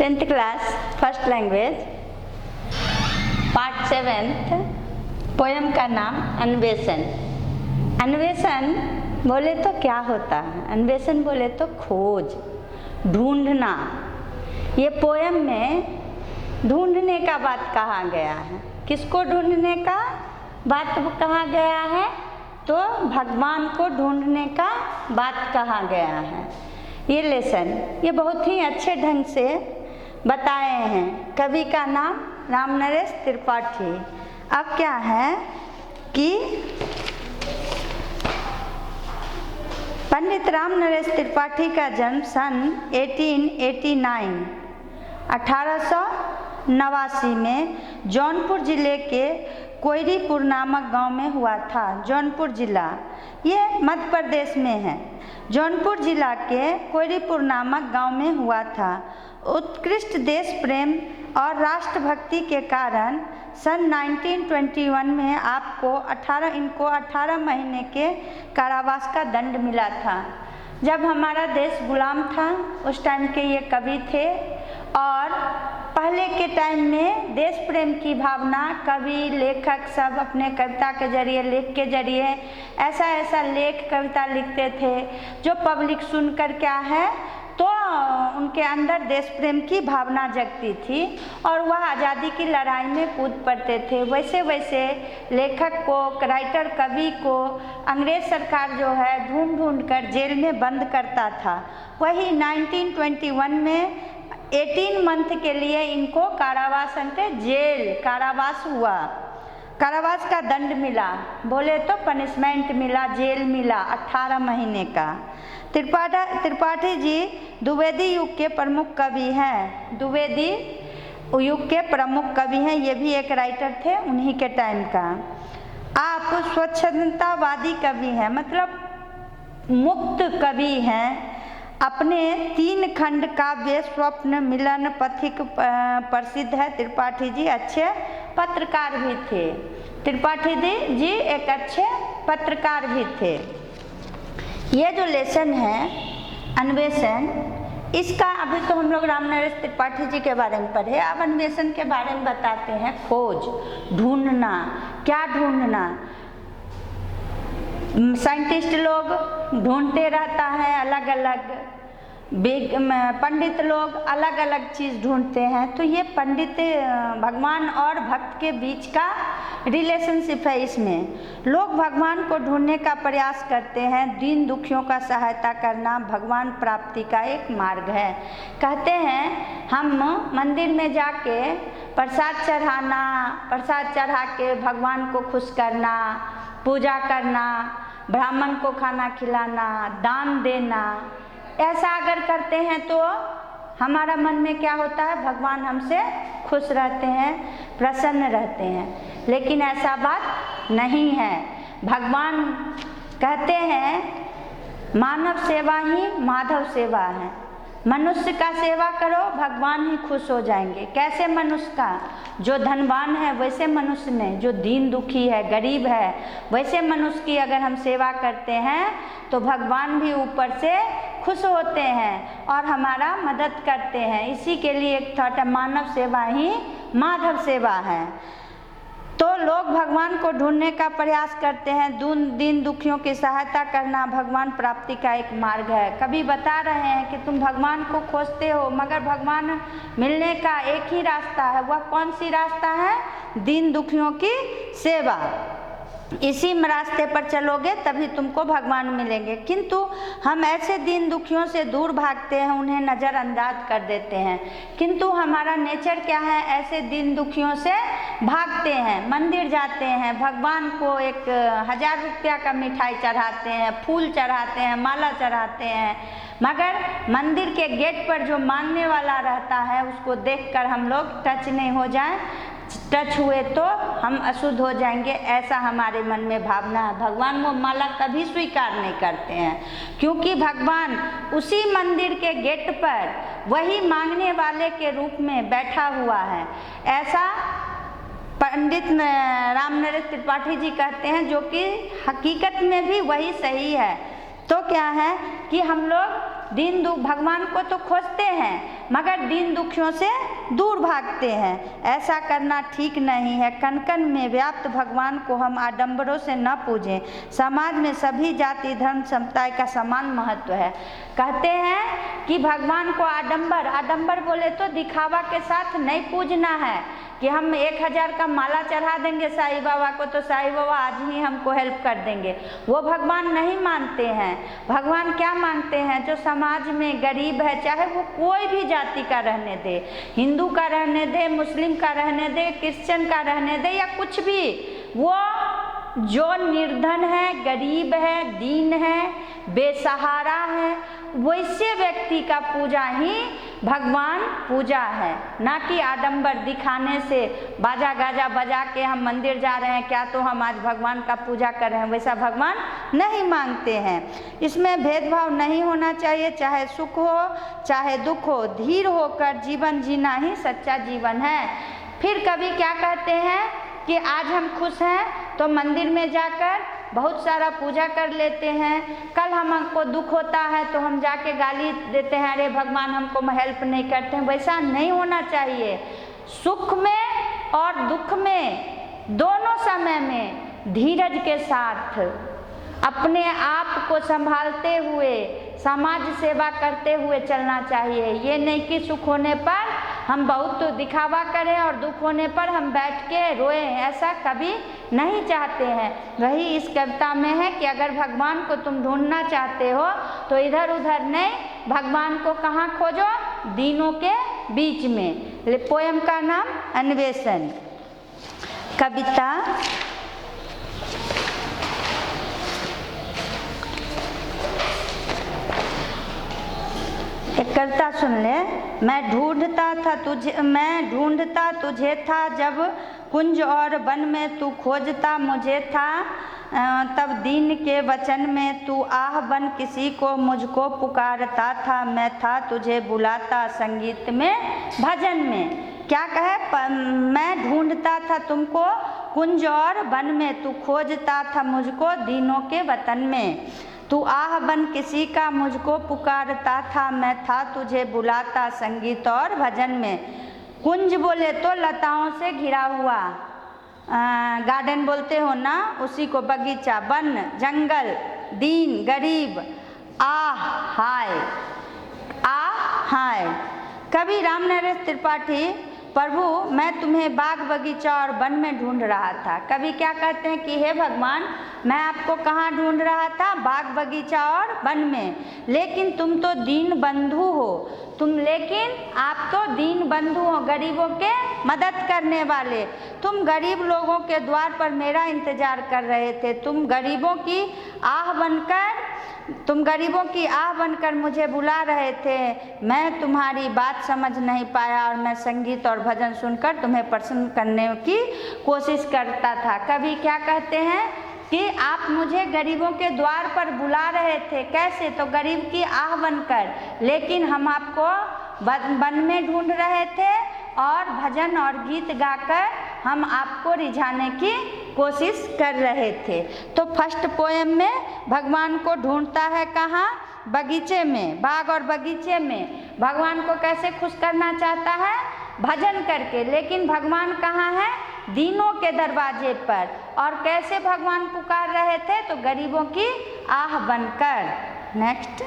10th class, first language, part 7th, poem का नाम अन्वेषण। अन्वेषण बोले तो क्या होता है? अन्वेषण बोले तो खोज, ढूंढना। ये पोएम में ढूंढने का बात कहा गया है। किसको ढूंढने का बात कहा गया है? तो भगवान को ढूंढने का बात कहा गया है। ये लेसन ये बहुत ही अच्छे ढंग से बताए हैं। कवि का नाम रामनरेश त्रिपाठी। अब क्या है कि पंडित रामनरेश त्रिपाठी का जन्म सन 1889 1889 में जौनपुर जिले के कोयरीपुर नामक गांव में हुआ था। जौनपुर जिला ये मध्य प्रदेश में है। जौनपुर जिला के कोयरीपुर नामक गांव में हुआ था। उत्कृष्ट देश प्रेम और राष्ट्रभक्ति के कारण सन 1921 में इनको 18 महीने के कारावास का दंड मिला था। जब हमारा देश गुलाम था उस टाइम के ये कवि थे और पहले के टाइम में देश प्रेम की भावना कवि लेखक सब अपने कविता के जरिए लेख के जरिए ऐसा लेख कविता लिखते थे जो पब्लिक सुनकर क्या है तो उनके अंदर देश प्रेम की भावना जगती थी और वह आज़ादी की लड़ाई में कूद पड़ते थे। वैसे वैसे लेखक को, राइटर कवि को अंग्रेज सरकार जो है ढूंढ कर जेल में बंद करता था। वही 1921 में 18 मंथ के लिए इनको कारावास जेल कारावास हुआ। कारावास का दंड मिला, बोले तो पनिशमेंट मिला, जेल मिला 18 महीने का। त्रिपाठी जी द्विवेदी युग के प्रमुख कवि हैं। द्विवेदी युग के प्रमुख कवि हैं। ये भी एक राइटर थे उन्हीं के टाइम का। आप स्वच्छंदतावादी कवि हैं, मतलब मुक्त कवि हैं। अपने 3 खंड काव्य स्वप्न मिलन पथिक प्रसिद्ध है। त्रिपाठी जी अच्छे पत्रकार भी थे। त्रिपाठी जी एक अच्छे पत्रकार भी थे। ये जो लेसन है अन्वेषण, इसका अभी तो हम लोग रामनरेश त्रिपाठी जी के बारे में पढ़े। अब अन्वेषण के बारे में बताते हैं। खोज, ढूंढना। क्या ढूंढना? साइंटिस्ट लोग ढूंढते रहता है अलग अलग, पंडित लोग अलग अलग चीज़ ढूंढते हैं। तो ये पंडित भगवान और भक्त के बीच का रिलेशनशिप है। इसमें लोग भगवान को ढूंढने का प्रयास करते हैं। दीन दुखियों का सहायता करना भगवान प्राप्ति का एक मार्ग है। कहते हैं हम मंदिर में जाके प्रसाद चढ़ा के भगवान को खुश करना, पूजा करना, ब्राह्मण को खाना खिलाना, दान देना, ऐसा अगर करते हैं तो हमारा मन में क्या होता है? भगवान हमसे खुश रहते हैं, प्रसन्न रहते हैं। लेकिन ऐसा बात नहीं है। भगवान कहते हैं मानव सेवा ही माधव सेवा है। मनुष्य का सेवा करो, भगवान ही खुश हो जाएंगे। कैसे मनुष्य का? जो धनवान है वैसे मनुष्य नहीं, जो दीन दुखी है, गरीब है, वैसे मनुष्य की अगर हम सेवा करते हैं तो भगवान भी ऊपर से खुश होते हैं और हमारा मदद करते हैं। इसी के लिए एक थॉट है, मानव सेवा ही माधव सेवा है। तो लोग भगवान को ढूंढने का प्रयास करते हैं। दीन दुखियों की सहायता करना भगवान प्राप्ति का एक मार्ग है। कभी बता रहे हैं कि तुम भगवान को खोजते हो मगर भगवान मिलने का एक ही रास्ता है। वह कौन सी रास्ता है? दीन दुखियों की सेवा। इसी रास्ते पर चलोगे तभी तुमको भगवान मिलेंगे। किंतु हम ऐसे दीन दुखियों से दूर भागते हैं, उन्हें नज़रअंदाज कर देते हैं। किंतु हमारा नेचर क्या है? ऐसे दीन दुखियों से भागते हैं। मंदिर जाते हैं, भगवान को 1000 रुपया का मिठाई चढ़ाते हैं, फूल चढ़ाते हैं, माला चढ़ाते हैं, मगर मंदिर के गेट पर जो मांगने वाला रहता है उसको देखकर हम लोग टच नहीं हो जाएं। टच हुए तो हम अशुद्ध हो जाएंगे, ऐसा हमारे मन में भावना है। भगवान वो माला कभी स्वीकार नहीं करते हैं, क्योंकि भगवान उसी मंदिर के गेट पर वही मांगने वाले के रूप में बैठा हुआ है। ऐसा पंडित रामनरेश त्रिपाठी जी कहते हैं, जो कि हकीकत में भी वही सही है। तो क्या है कि हम लोग भगवान को तो खोजते हैं मगर दीन दुखियों से दूर भागते हैं। ऐसा करना ठीक नहीं है। कण कण में व्याप्त भगवान को हम आडंबरों से न पूजें। समाज में सभी जाति धर्म समुदाय का समान महत्व है। कहते हैं कि भगवान को आडंबर बोले तो दिखावा के साथ नहीं पूजना है कि हम 1000 का माला चढ़ा देंगे साईं बाबा को तो साईं बाबा आज ही हमको हेल्प कर देंगे। वो भगवान नहीं मानते हैं। भगवान क्या मानते हैं? जो समाज में गरीब है, चाहे वो कोई भी जाति का रहने दे, हिंदू का रहने दे, मुस्लिम का रहने दे, क्रिश्चियन का रहने दे या कुछ भी, वो जो निर्धन है, गरीब है, दीन है, बेसहारा है, वैसे व्यक्ति का पूजा ही भगवान पूजा है, ना कि आडंबर दिखाने से बाजा गाजा बजा के हम मंदिर जा रहे हैं क्या तो हम आज भगवान का पूजा कर रहे हैं, वैसा भगवान नहीं मांगते हैं। इसमें भेदभाव नहीं होना चाहिए, चाहे सुख हो चाहे दुख हो, धीर होकर जीवन जीना ही सच्चा जीवन है। फिर कभी क्या कहते हैं कि आज हम खुश हैं तो मंदिर में जाकर बहुत सारा पूजा कर लेते हैं, कल हमको दुख होता है तो हम जाके गाली देते हैं, अरे भगवान हमको हेल्प नहीं करते हैं। वैसा नहीं होना चाहिए। सुख में और दुख में दोनों समय में धीरज के साथ अपने आप को संभालते हुए समाज सेवा करते हुए चलना चाहिए। ये नहीं कि सुख होने पर हम बहुत दिखावा करें और दुख होने पर हम बैठ के रोएं, ऐसा कभी नहीं चाहते हैं। वही इस कविता में है कि अगर भगवान को तुम ढूंढना चाहते हो तो इधर उधर नहीं, भगवान को कहाँ खोजो? दीनों के बीच में। पोयम का नाम अन्वेषण। कविता एक कविता सुन ले। मैं ढूंढता तुझे था जब कुंज और वन में तू खोजता मुझे था, तब दीन के वचन में तू आह बन किसी को मुझको पुकारता था। मैं था तुझे बुलाता संगीत में भजन में। क्या कहे? मैं ढूंढता था तुमको कुंज और वन में, तू खोजता था मुझको दीनों के वतन में। तू आह बन किसी का मुझको पुकारता था, मैं था तुझे बुलाता संगीत और भजन में। कुंज बोले तो लताओं से घिरा हुआ गार्डन बोलते हो ना, उसी को बगीचा। वन जंगल, दीन गरीब, आह हाय। कवि रामनरेश त्रिपाठी, प्रभु मैं तुम्हें बाग बगीचा और वन में ढूंढ रहा था। कभी क्या कहते हैं कि हे भगवान मैं आपको कहाँ ढूंढ रहा था? बाग बगीचा और वन में। लेकिन तुम तो दीन बंधु हो, लेकिन आप तो दीन बंधु हो, गरीबों के मदद करने वाले। तुम गरीब लोगों के द्वार पर मेरा इंतजार कर रहे थे। तुम गरीबों की आह बनकर मुझे बुला रहे थे। मैं तुम्हारी बात समझ नहीं पाया और मैं संगीत और भजन सुनकर तुम्हें प्रसन्न करने की कोशिश करता था। कभी क्या कहते हैं कि आप मुझे गरीबों के द्वार पर बुला रहे थे। कैसे? तो गरीब की आह बनकर, लेकिन हम आपको वन में ढूंढ रहे थे और भजन और गीत गाकर हम आपको रिझाने की कोशिश कर रहे थे। तो फर्स्ट पोएम में भगवान को ढूंढता है कहाँ? बगीचे में, बाग और बगीचे में। भगवान को कैसे खुश करना चाहता है? भजन करके। लेकिन भगवान कहाँ है? दीनों के दरवाजे पर। और कैसे भगवान पुकार रहे थे? तो गरीबों की आह बनकर। नेक्स्ट